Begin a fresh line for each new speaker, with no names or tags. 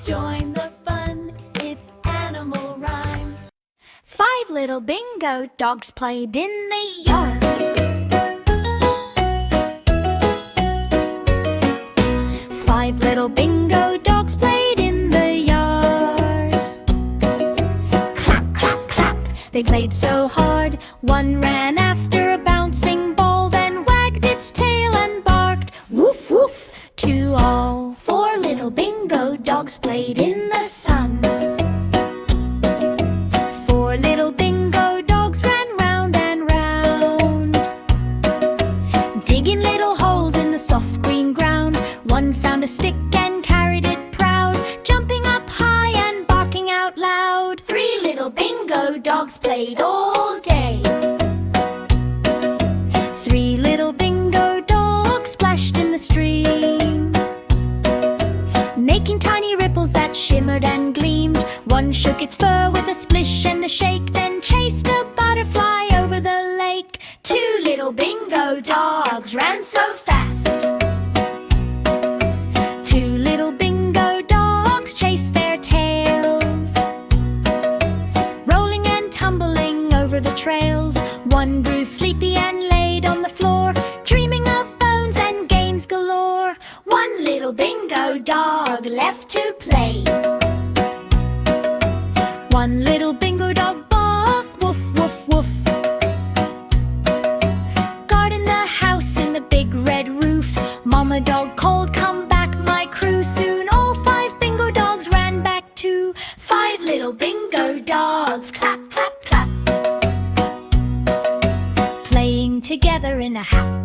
Join the fun, it's animal rhyme.
5 little bingo dogs played in the yard. 5 little bingo dogs played in the yard. Clap, clap, clap, they played so hard. One ran after a bouncing ball, then wagged its tail and barked, woof, woof, to all. 4 little bingo dogs played in the sun. 4 little bingo dogs ran round and round, digging little holes in the soft green ground. One found a stick and carried it proud, jumping up high and barking out loud. 3 little bingo dogs played all day. 3 little bingo dogs splashed in the stream, making tiny ripples that shimmered and gleamed. One shook its fur with a splish and a shake, then chased a butterfly over the lake. 2 little bingo dogs ran so fast. 2 little bingo dogs chased their tails, rolling and tumbling over the trails. One grew sleepy and laid on the floor, dreaming of bones and games galore. 1 little bingo dog left to play. 1 little bingo dog barked, woof, woof, woof. Guard in the house in the big red roof. Mama dog called, come back my crew. Soon all 5 bingo dogs ran back too. 5 little bingo dogs, clap, clap, clap, playing together in a happy